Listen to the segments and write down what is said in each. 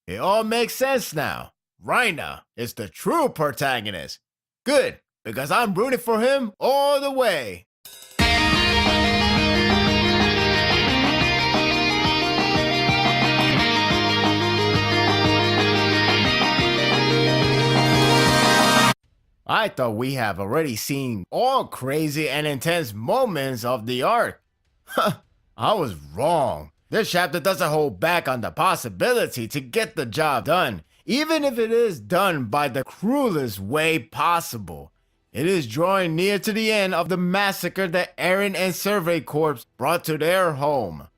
It all makes sense now. Reiner is the true protagonist. Good, because I'm rooting for him all the way. I thought we have already seen all crazy and intense moments of the arc. I was wrong. This chapter doesn't hold back on the possibility to get the job done, even if it is done by the cruelest way possible. It is drawing near to the end of the massacre that Eren and Survey Corps brought to their home.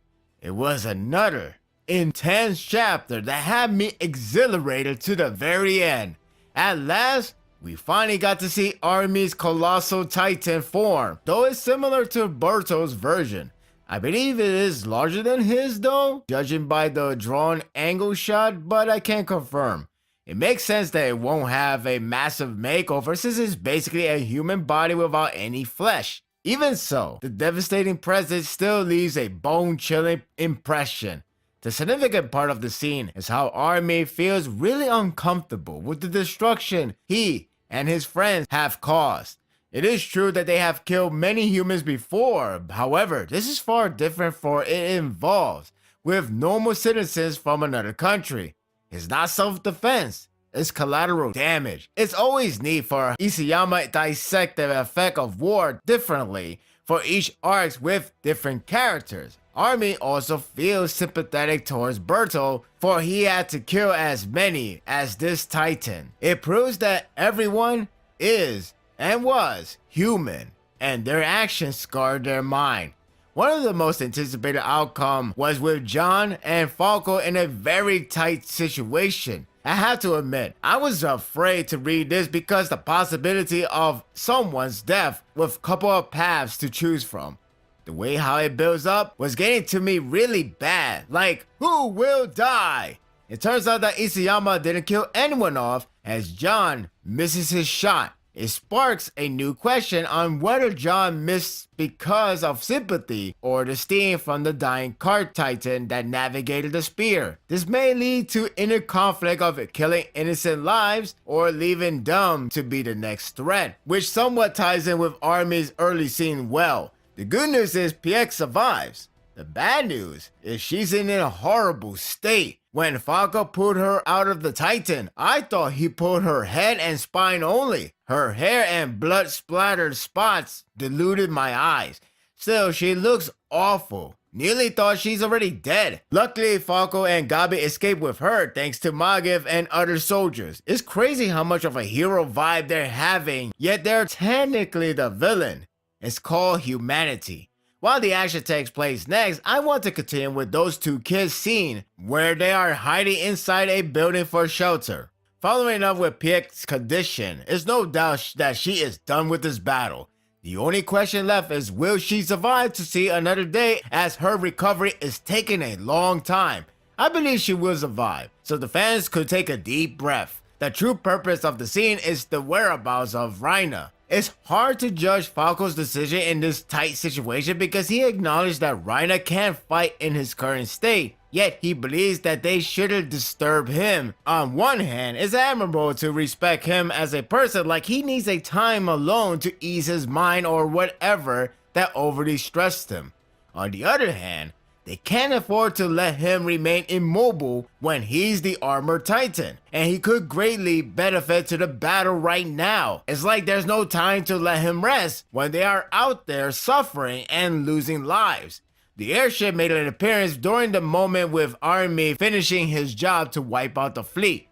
It was another intense chapter that had me exhilarated to the very end. At last, we finally got to see Army's colossal titan form, though it's similar to Berto's version. I believe it is larger than his though, judging by the drawn angle shot, but I can't confirm. It makes sense that it won't have a massive makeover since it's basically a human body without any flesh. Even so, the devastating presence still leaves a bone-chilling impression. The significant part of the scene is how Army feels really uncomfortable with the destruction he and his friends have caused. It is true that they have killed many humans before, however, this is far different for it involves with normal citizens from another country. It's not self-defense, it's collateral damage. It's always neat for Isayama dissect the effect of war differently for each arc with different characters. Army also feels sympathetic towards Berto, for he had to kill as many as this titan. It proves that everyone is and was human, and their actions scarred their mind. One of the most anticipated outcomes was with John and Falco in a very tight situation. I have to admit, I was afraid to read this because the possibility of someone's death with a couple of paths to choose from. The way how it builds up was getting to me really bad, like, who will die? It turns out that Isayama didn't kill anyone off as John misses his shot. It sparks a new question on whether John missed because of sympathy or the steam from the dying cart titan that navigated the spear. This may lead to inner conflict of killing innocent lives or leaving dumb to be the next threat, which somewhat ties in with Army's early scene well. The good news is PX survives. The bad news is she's in a horrible state. When Falco pulled her out of the Titan, I thought he pulled her head and spine only. Her hair and blood-splattered spots deluded my eyes. Still, she looks awful. Nearly thought she's already dead. Luckily, Falco and Gabi escaped with her thanks to Magiv and other soldiers. It's crazy how much of a hero vibe they're having, yet they're technically the villain. It's called humanity. While the action takes place next, I want to continue with those two kids' scene where they are hiding inside a building for shelter. Following up with Piek's condition, it's no doubt that she is done with this battle. The only question left is will she survive to see another day as her recovery is taking a long time. I believe she will survive, so the fans could take a deep breath. The true purpose of the scene is the whereabouts of Reiner. It's hard to judge Falco's decision in this tight situation because he acknowledged that Reiner can't fight in his current state, yet he believes that they shouldn't disturb him. On one hand, it's admirable to respect him as a person, like he needs a time alone to ease his mind or whatever that overly stressed him. On the other hand, they can't afford to let him remain immobile when he's the armored titan, and he could greatly benefit to the battle right now. It's like there's no time to let him rest when they are out there suffering and losing lives. The airship made an appearance during the moment with Army finishing his job to wipe out the fleet.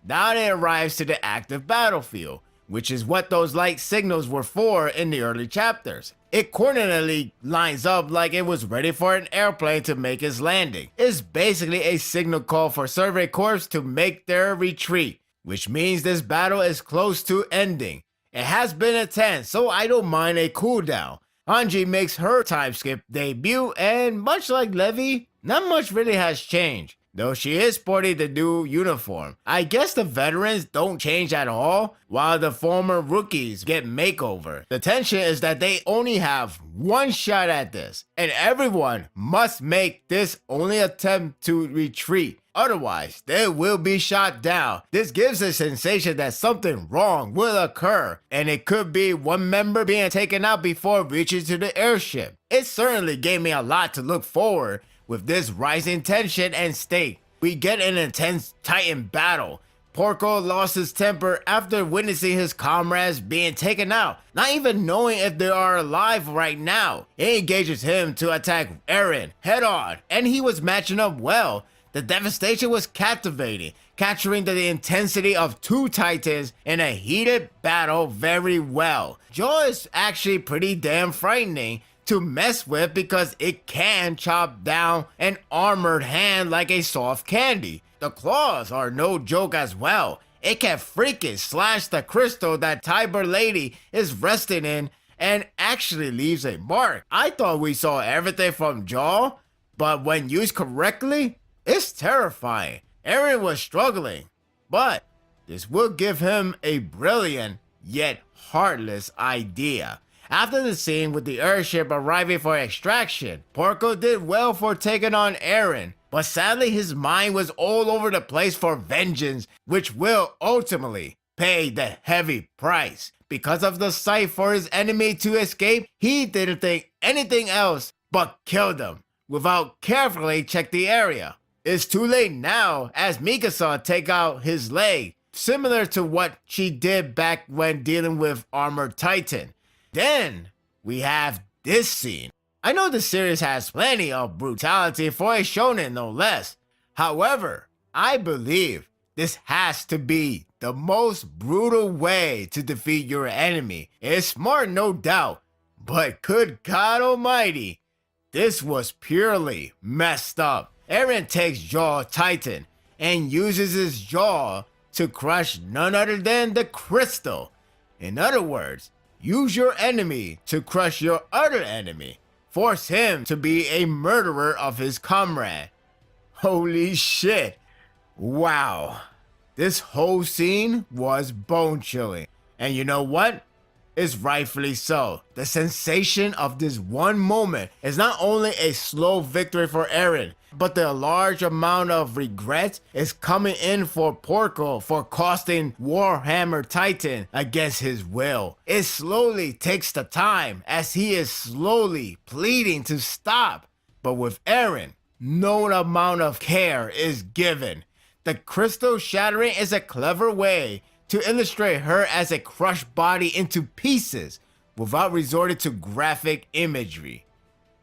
Now it arrives to the active battlefield, which is what those light signals were for in the early chapters. It coordinately lines up like it was ready for an airplane to make its landing. It's basically a signal call for Survey Corps to make their retreat, which means this battle is close to ending. It has been intense, so I don't mind a cooldown. Hanji makes her time skip debut, and much like Levi, not much really has changed. though she is sporting the new uniform. I guess the veterans don't change at all, while the former rookies get makeover. The tension is that they only have one shot at this, and everyone must make this only attempt to retreat. Otherwise, they will be shot down. This gives a sensation that something wrong will occur, and it could be one member being taken out before reaching to the airship. It certainly gave me a lot to look forward with this rising tension and stake. We get an intense Titan battle. Porco lost his temper after witnessing his comrades being taken out, not even knowing if they are alive right now. It engages him to attack Eren head on, and he was matching up well. The devastation was captivating, capturing the intensity of two titans in a heated battle very well. Jaw is actually pretty damn frightening to mess with because it can chop down an armored hand like a soft candy. The claws are no joke as well. It can freaking slash the crystal that Tiber Lady is resting in and actually leaves a mark. I thought we saw everything from Jaw, but when used correctly, it's terrifying. Eren was struggling, but this will give him a brilliant yet heartless idea. After the scene with the airship arriving for extraction, Porco did well for taking on Eren, but sadly his mind was all over the place for vengeance, which will ultimately pay the heavy price. Because of the sight for his enemy to escape, he didn't think anything else but kill them without carefully check the area. It's too late now as Mikasa take out his leg, similar to what she did back when dealing with Armored Titan. Then we have this scene. I know the series has plenty of brutality for a shonen no less. However, I believe this has to be the most brutal way to defeat your enemy. It's smart, no doubt, but good God almighty, this was purely messed up. Eren takes Jaw Titan and uses his jaw to crush none other than the crystal. In other words, use your enemy to crush your other enemy. Force him to be a murderer of his comrade. Holy shit. Wow. This whole scene was bone-chilling. And you know what? It's rightfully so. The sensation of this one moment is not only a slow victory for Eren, but the large amount of regret is coming in for Porco for costing Warhammer Titan against his will. It slowly takes the time as he is slowly pleading to stop. But with Eren, no amount of care is given. The crystal shattering is a clever way to illustrate her as a crushed body into pieces without resorting to graphic imagery.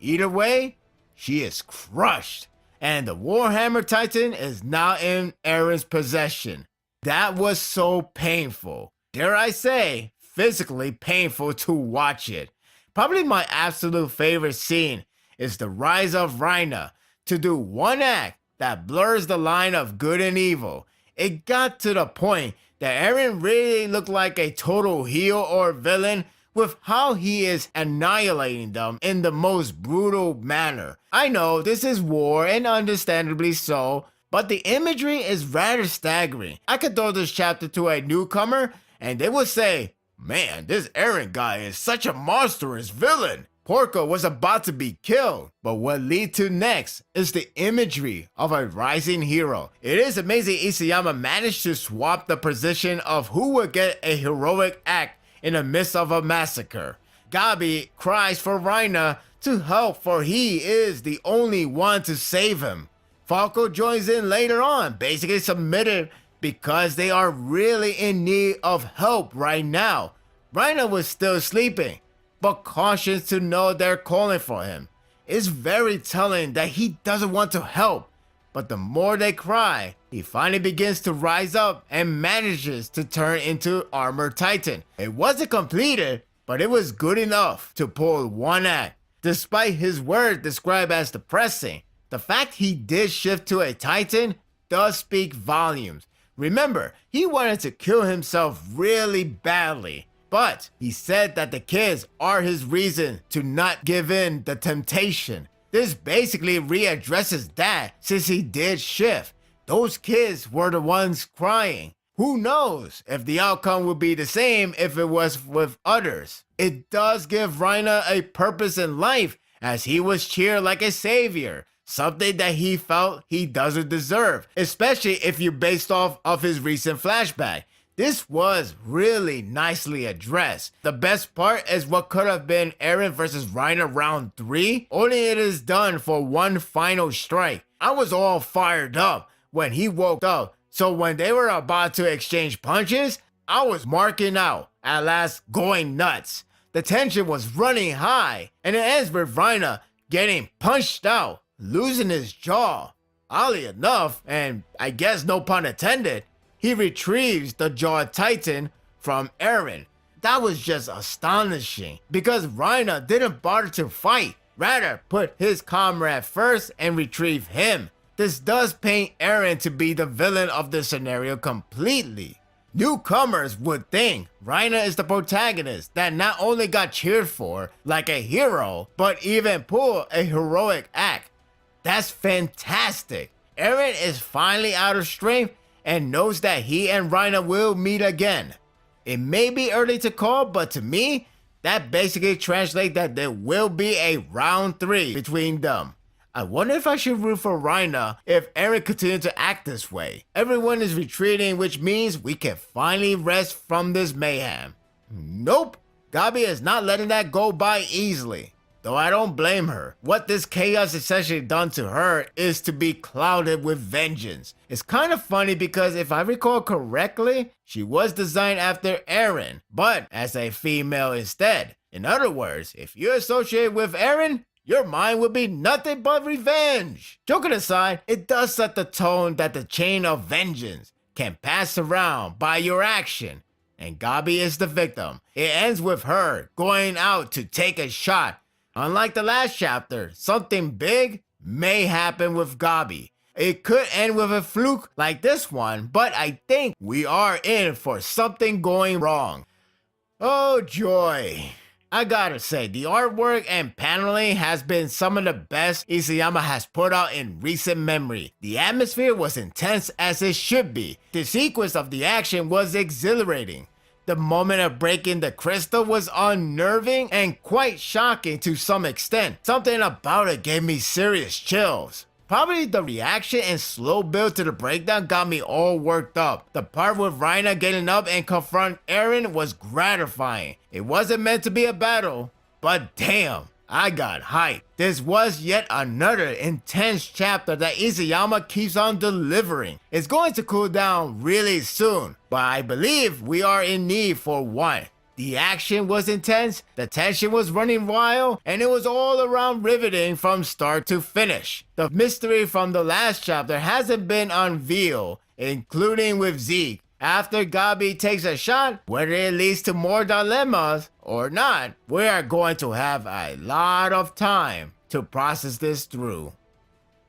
Either way, she is crushed, and the Warhammer Titan is now in Eren's possession. That was so painful. Dare I say, physically painful to watch it. Probably my absolute favorite scene is the Rise of Reiner, to do one act that blurs the line of good and evil. It got to the point that Eren really looked like a total heel or villain with how he is annihilating them in the most brutal manner. I know this is war and understandably so, but the imagery is rather staggering. I could throw this chapter to a newcomer and they would say, man, this Eren guy is such a monstrous villain. Porco was about to be killed, but what leads to next is the imagery of a rising hero. It is amazing Isayama managed to swap the position of who would get a heroic act in the midst of a massacre. Gabi cries for Reiner to help for he is the only one to save him. Falco joins in later on, basically submitted because they are really in need of help right now. Reiner was still sleeping, but cautions to know they're calling for him. It's very telling that he doesn't want to help, but the more they cry, he finally begins to rise up and manages to turn into Armored Titan. It wasn't completed, but it was good enough to pull one act. Despite his words described as depressing, the fact he did shift to a Titan does speak volumes. Remember, he wanted to kill himself really badly, but he said that the kids are his reason to not give in the temptation. This basically readdresses that since he did shift. Those kids were the ones crying. Who knows if the outcome would be the same if it was with others. It does give Reiner a purpose in life as he was cheered like a savior. Something that he felt he doesn't deserve, especially if you're based off of his recent flashback. This was really nicely addressed. The best part is what could have been Eren versus Reiner round 3, only it is done for one final strike. I was all fired up when he woke up, so when they were about to exchange punches, I was marking out, at last going nuts. The tension was running high, and it ends with Reiner getting punched out, losing his jaw. Oddly enough, and I guess no pun intended, he retrieves the jaw titan from Eren. That was just astonishing because Reiner didn't bother to fight, rather put his comrade first and retrieve him. This does paint Eren to be the villain of the scenario completely. Newcomers would think Reiner is the protagonist that not only got cheered for like a hero, but even pulled a heroic act. That's fantastic. Eren is finally out of strength and knows that he and Reiner will meet again. It may be early to call, but to me, that basically translates that there will be a round 3 between them. I wonder if I should root for Reiner if Eren continues to act this way. Everyone is retreating, which means we can finally rest from this mayhem. Nope, Gabi is not letting that go by easily. Though I don't blame her. What this chaos essentially done to her is to be clouded with vengeance. It's kind of funny because if I recall correctly, she was designed after Eren, but as a female instead. In other words, if you're associated with Eren, your mind will be nothing but revenge. Joking aside, it does set the tone that the chain of vengeance can pass around by your action, and Gabi is the victim. It ends with her going out to take a shot. Unlike the last chapter, something big may happen with Gabi. It could end with a fluke like this one, but I think we are in for something going wrong. Oh joy. I gotta say, the artwork and paneling has been some of the best Isayama has put out in recent memory. The atmosphere was intense as it should be. The sequence of the action was exhilarating. The moment of breaking the crystal was unnerving and quite shocking to some extent. Something about it gave me serious chills. Probably the reaction and slow build to the breakdown got me all worked up. The part with Reiner getting up and confront Eren was gratifying. It wasn't meant to be a battle, but damn, I got hyped. This was yet another intense chapter that Isayama keeps on delivering. It's going to cool down really soon, but I believe we are in need for one. The action was intense, the tension was running wild, and it was all around riveting from start to finish. The mystery from the last chapter hasn't been unveiled, including with Zeke. After Gabi takes a shot, whether it leads to more dilemmas or not, we are going to have a lot of time to process this through.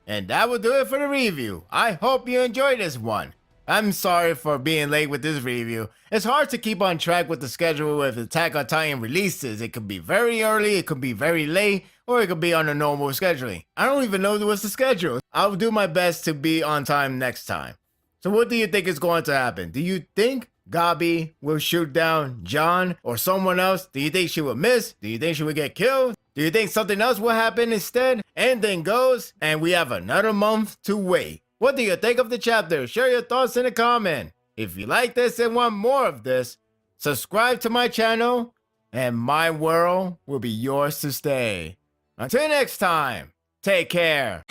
And that will do it for the review. I hope you enjoyed this one. I'm sorry for being late with this review. It's hard to keep on track with the schedule with Attack on Titan releases. It could be very early, it could be very late, or it could be on a normal scheduling. I don't even know what's the schedule. I'll do my best to be on time next time. So what do you think is going to happen? Do you think Gabi will shoot down John or someone else? Do you think she will miss? Do you think she will get killed? Do you think something else will happen instead? Anything goes, and we have another month to wait. What do you think of the chapter? Share your thoughts in the comment. If you like this and want more of this, subscribe to my channel, and my world will be yours to stay. Until next time, take care.